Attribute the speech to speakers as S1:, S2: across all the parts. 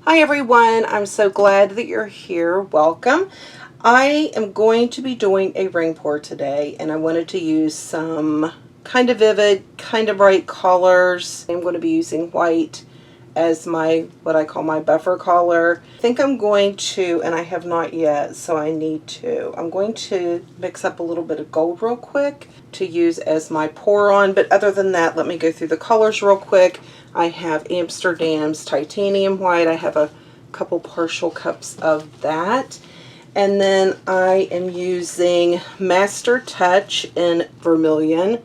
S1: Hi everyone, I'm so glad that you're here. Welcome. I am going to be doing a ring pour today, and I wanted to use some kind of vivid, kind of bright colors. I'm going to be using white as my, what I call my buffer color. I think I'm going to, and I have not yet, so I need to. I'm going to mix up a little bit of gold real quick to use as my pour on, but other than that, let me go through the colors real quick. I have Amsterdam's titanium white. I have a couple partial cups of that. And then I am using Master Touch in Vermilion.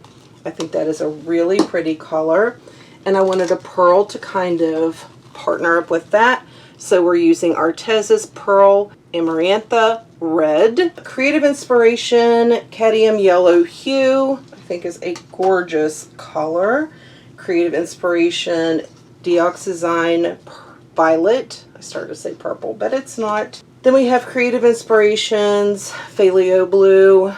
S1: I think that is a really pretty color. And I wanted a pearl to kind of partner up with that. So we're using Arteza's Pearl Amarantha Red. Creative Inspiration Cadmium Yellow Hue, I think is a gorgeous color. Creative Inspiration Dioxazine Violet. I started to say purple, but it's not. Then we have Creative Inspirations Phthalo Blue,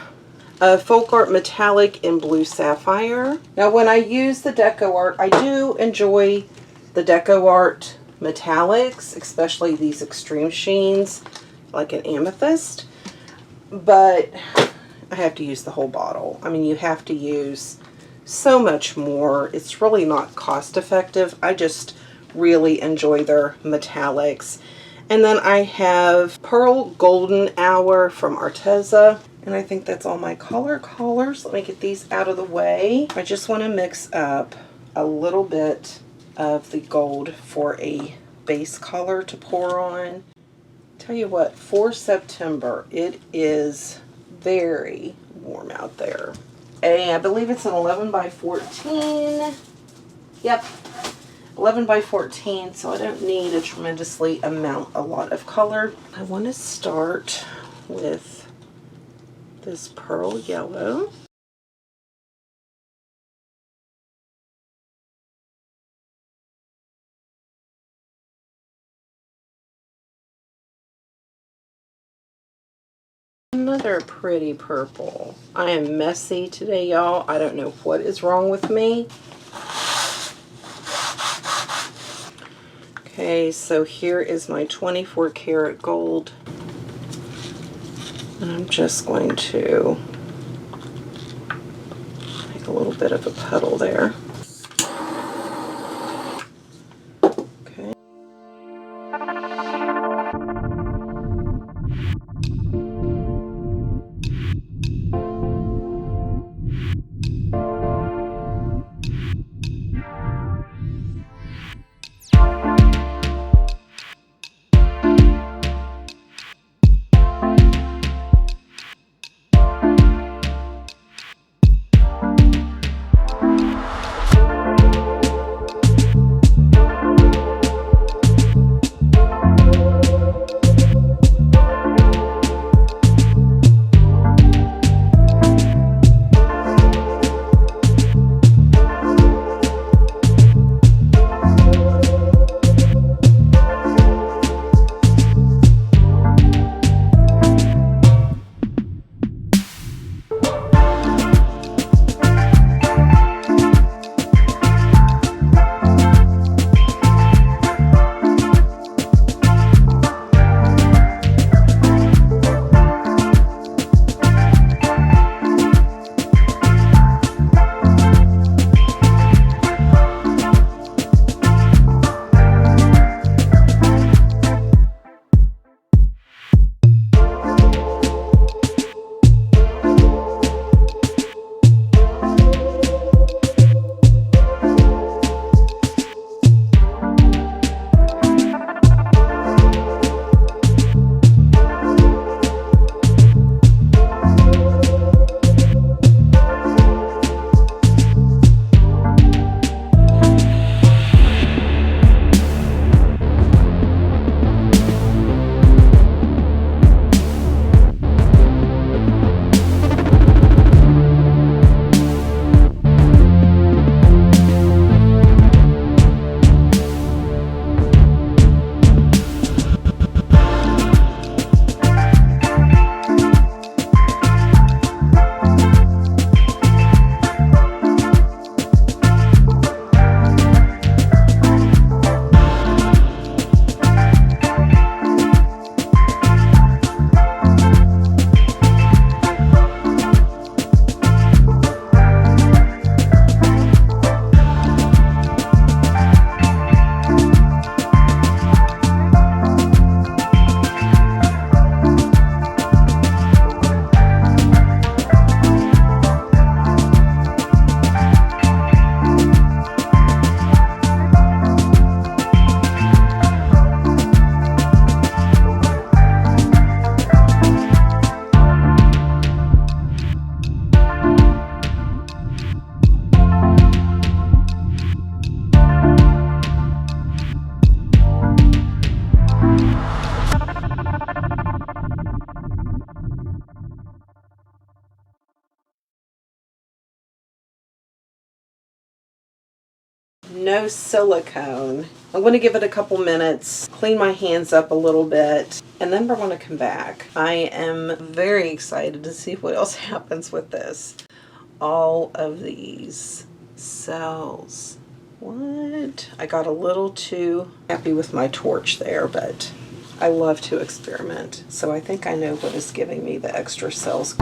S1: Folk Art Metallic in Blue Sapphire. Now when I use the Deco Art, I do enjoy the Deco Art metallics, especially these extreme sheens like an amethyst, but I have to use the whole bottle. I mean, you have to use so much more. It's really not cost effective. I just really enjoy their metallics. And then I have Pearl Golden Hour from Arteza, and I think that's all my colors. Let me get these out of the way. I just want to mix up a little bit of the gold for a base color to pour on. Tell you what, for September, it is very warm out there. I believe it's an 11 by 14. Yep, 11 by 14, so I don't need a lot of color. I want to start with this pearl yellow. Another pretty purple. I am messy today, y'all. I don't know what is wrong with me. Okay, so here is my 24 karat gold. And I'm just going to make a little bit of a puddle there. Okay. no silicone. I'm going to give it a couple minutes, clean my hands up a little bit, and then we're going to come back. I am very excited to see what else happens with this. All of these cells. What? I got a little too happy with my torch there, but I love to experiment. So I think I know what is giving me the extra cells.